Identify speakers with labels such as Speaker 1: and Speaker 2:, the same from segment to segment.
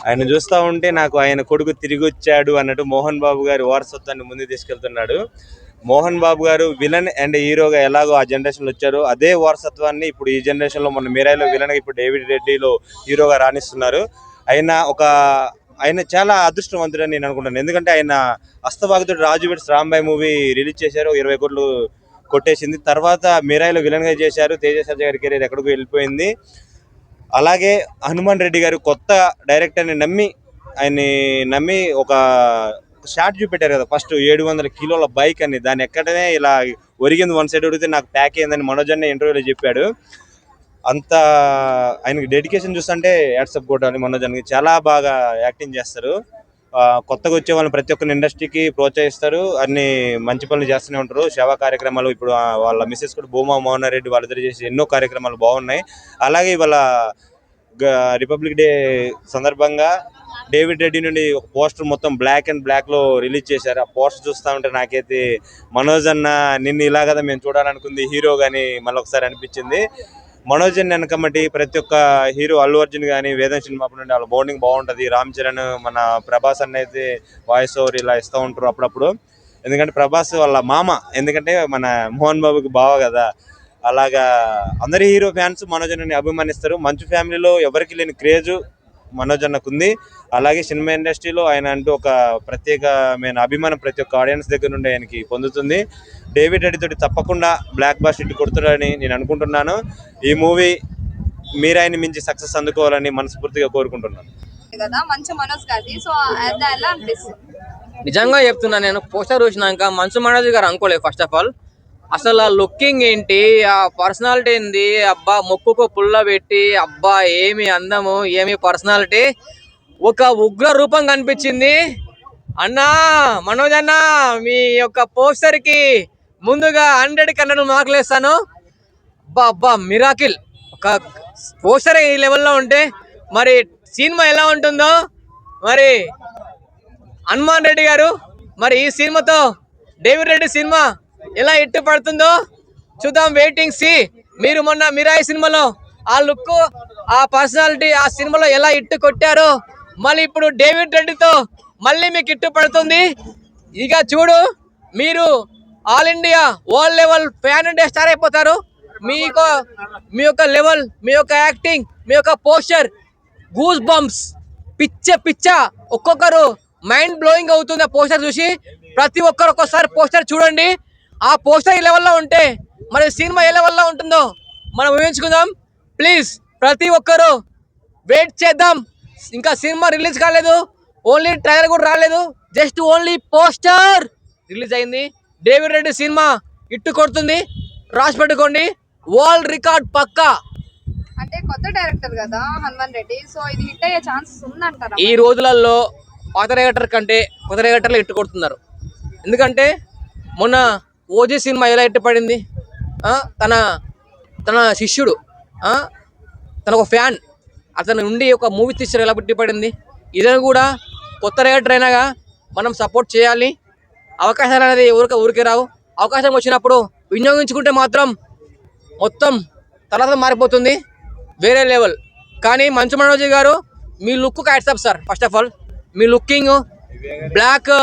Speaker 1: ఆయన చూస్తూ ఉంటే నాకు ఆయన కొడుకు తిరిగి వచ్చాడు అన్నట్టు మోహన్ బాబు గారి వారసత్వాన్ని ముందుకు తీసుకెళ్తున్నాడు. మోహన్ బాబు గారు విలన్ అండ్ హీరోగా ఎలాగో ఆ జనరేషన్లో వచ్చారో అదే వారసత్వాన్ని ఇప్పుడు ఈ జనరేషన్లో మొన్న మిరాయిలో విలన్గా ఇప్పుడు డేవిడ్ రెడ్డిలో హీరోగా రాణిస్తున్నారు. ఆయన చాలా అదృష్టవంతుడని నేను అనుకుంటాను. ఎందుకంటే ఆయన అస్తవాగుతుడు రాజు విడ్స్ రాంబాయ్ మూవీ రిలీజ్ చేశారు, 20 కోట్లు కొట్టేసింది. తర్వాత మిరాయిలో విలన్గా చేశారు, తేజ సజ్జ గారి కెరీర్ ఎక్కడికి వెళ్ళిపోయింది. అలాగే హనుమాన్ రెడ్డి గారు కొత్త డైరెక్టర్ని నమ్మి ఒక షార్ట్ చూపెట్టారు కదా, ఫస్ట్ 700 కిలోల బైక్ అని. దాన్ని ఎక్కడనే ఇలా ఒరిగింది, వన్ సైడ్ ఉడిగితే నాకు ప్యాక్ అయిందని మనోజ్ అన్న ఇంటర్వ్యూలో చెప్పాడు. అంత ఆయనకి డెడికేషన్ చూస్తుంటే యాడ్సప్ కొట్టాలి. మనోజ్ అన్నకి చాలా బాగా యాక్టింగ్ చేస్తారు. కొత్తగా వచ్చే వాళ్ళని ప్రతి ఒక్కరిని ఇండస్ట్రీకి ప్రోత్సహిస్తారు, అన్ని మంచి పనులు చేస్తూనే ఉంటారు. సేవా కార్యక్రమాలు ఇప్పుడు వాళ్ళ మిస్సెస్ కూడా భూమా మోహన్ రెడ్డి వాళ్ళిద్దరు చేసి ఎన్నో కార్యక్రమాలు బాగున్నాయి. అలాగే ఇవాళ రిపబ్లిక్ డే సందర్భంగా డేవిడ్ రెడ్డి నుండి ఒక పోస్టర్ మొత్తం బ్లాక్ లో రిలీజ్ చేశారు. ఆ పోస్టర్ చూస్తా ఉంటే నాకైతే మనోజ్ అన్న నిన్ను ఇలా కదా మేము చూడాలనుకుంది హీరో గాని మళ్ళీ ఒకసారి అనిపించింది. మనోజ్ అన్న వెనకమ్మటి ప్రతి ఒక్క హీరో, అల్లు అర్జున్ కానీ వేదం సినిమా నుండి వాళ్ళ బౌండింగ్ బాగుంటుంది. రామ్ చరణ్, మన ప్రభాస్ అన్న అయితే వాయిస్ ఓవర్ ఇలా ఇస్తూ ఉంటారు అప్పుడప్పుడు. ఎందుకంటే ప్రభాస్ వాళ్ళ మామ, ఎందుకంటే మన మోహన్ బాబుకి బావ కదా. అలాగా అందరి హీరో ఫ్యాన్స్ మనోజ్ అన్నని అభిమానిస్తారు. మంచు ఫ్యామిలీలో ఎవరికి లేని క్రేజ్ మనోజ్ అన్నకు ఉంది. అలాగే సినిమా ఇండస్ట్రీలో ఆయన అంటూ ఒక ప్రత్యేకమైన అభిమానం ప్రతి ఒక్క ఆడియన్స్ దగ్గర నుండి ఆయనకి పొందుతుంది. డేవిడ్ రెడ్డి తోటి తప్పకుండా బ్లాక్ బాస్టర్ హిట్ కొడుతాడని నేను అనుకుంటున్నాను. ఈ మూవీ మీరాయిని మించి సక్సెస్ అందుకోవాలని మనస్ఫూర్తిగా కోరుకుంటున్నాను.
Speaker 2: నిజంగా చెప్తున్నా, నేను పోస్టర్ చూసినాక మంచు మనోజ్ గారు అనుకోలేదు. ఫస్ట్ ఆఫ్ ఆల్ అసలు ఆ లుకింగ్ ఏంటి, ఆ పర్సనాలిటీ ఏంది, అబ్బా ముక్కుకు పుల్ల పెట్టి, అబ్బా ఏమి అందము, ఏమి పర్సనాలిటీ, ఒక ఉగ్ర రూపం కనిపించింది. అన్నా మనోజ్ అన్న, మీ యొక్క పోస్టర్ కి ముందుగా 100 మార్కులు వేస్తాను. అబ్బా అబ్బా మిరాకిల్. ఒక పోస్టర్ ఈ లెవెల్లో ఉంటే మరి సినిమా ఎలా ఉంటుందో, మరి హనుమాన్ రెడ్డి గారు మరి ఈ సినిమాతో డేవిడ్ రెడ్డి సినిమా ఎలా ఇట్టు పడుతుందో చూద్దాం, వెయిటింగ్ సి. మీరు మొన్న మిరాయి సినిమాలో ఆ లుక్, ఆ పర్సనాలిటీ ఆ సినిమాలో ఎలా ఇట్టు కొట్టారో మళ్ళీ ఇప్పుడు డేవిడ్ రెడ్డితో మళ్ళీ మీకు ఇట్టు పడుతుంది. ఇక చూడు, మీరు all India world level fan India star అయిపోతారు. మీ యొక్క లెవెల్, మీ యొక్క యాక్టింగ్, మీ యొక్క పోస్టర్ గూస్ బంప్స్, పిచ్చ ఒక్కొక్కరు మైండ్ బ్లోయింగ్ అవుతుంది ఆ పోస్టర్ చూసి. ప్రతి ఒక్కరు ఒక్కోసారి పోస్టర్ చూడండి. ఆ పోస్టర్ ఈ లెవెల్లో ఉంటే మరి సినిమా ఏ లెవెల్లో ఉంటుందో మనం ఊహించుకుందాం. ప్లీజ్ ప్రతి ఒక్కరు వెయిట్ చేద్దాం. ఇంకా సినిమా రిలీజ్ కాలేదు, ఓన్లీ ట్రైలర్ కూడా రాలేదు, జస్ట్ ఓన్లీ పోస్టర్ రిలీజ్ అయింది. డేవిడ్ రెడ్డి సినిమా ఇట్టు కొడుతుంది, రాసి పెట్టుకోండి. వరల్డ్ రికార్డ్ పక్కా.
Speaker 3: అంటే కొత్త డైరెక్టర్ కదా హనుమాన్ రెడ్డి, సో ఇది హిట్ అయ్యే ఛాన్సెస్ ఉందంటారా?
Speaker 2: ఈ రోజులలో పాత డైరెక్టర్ కంటే కొత్త డైరెక్టర్లు ఇట్టు కొడుతున్నారు. ఎందుకంటే మొన్న ఓజీ సినిమా ఎలా ఇట్టపడింది, తన శిష్యుడు, తన ఒక ఫ్యాన్, అతను ఉండి ఒక మూవీ తీసారు, ఎలా ఇట్టపడింది. ఇదని కూడా కొత్త డైరెక్టర్ అయినాగా మనం సపోర్ట్ చేయాలి. అవకాశాలు అనేది ఊరికే రావు. అవకాశం వచ్చినప్పుడు వినియోగించుకుంటే మాత్రం మొత్తం తర్వాత మారిపోతుంది, వేరే లెవెల్. కానీ మంచు మనోజ్ గారు, మీ look hats off sir. First of all మీ లుకింగ్, బ్లాక్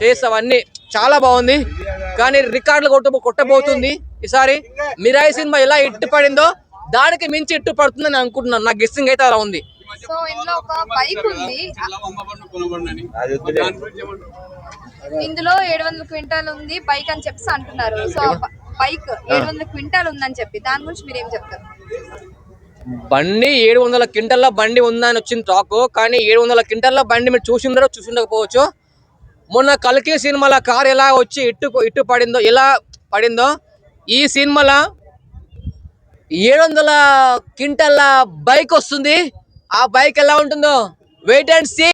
Speaker 2: ఫేస్ అవన్నీ చాలా బాగుంది. కానీ రికార్డులు కొట్టబోతుంది ఈసారి. మిరాయి సినిమా ఎలా ఇట్టు పడిందో దానికి మించి ఇట్టు పడుతుందని అనుకుంటున్నాను. నా గెస్సింగ్ అయితే అలా ఉంది.
Speaker 3: సో ఇందులో ఒక బైక్ ఉంది, ఇందులో 700 క్వింటాల్ ఉంది బైక్ అని చెప్పి అంటున్నారు. సో బైక్ 700 క్వింటాల్ ఉందని చెప్పి, దాని గురించి మీరు ఏం చెప్తారు?
Speaker 2: బండి 700 క్వింటాల్లో బండి ఉందని వచ్చింది టాక్. కానీ 700 క్వింటాల్లో బండి మీరు చూసిండకపోవచ్చు. మొన్న కల్కి సినిమాలో కార్ ఎలా వచ్చి ఇట్టు పడిందో, ఎలా పడిందో ఈ సినిమాలో 700 క్వింటాల్ల బైక్ వస్తుంది. ఆ బైక్ ఎలా ఉంటుందో వెయిట్ అండ్ సీ.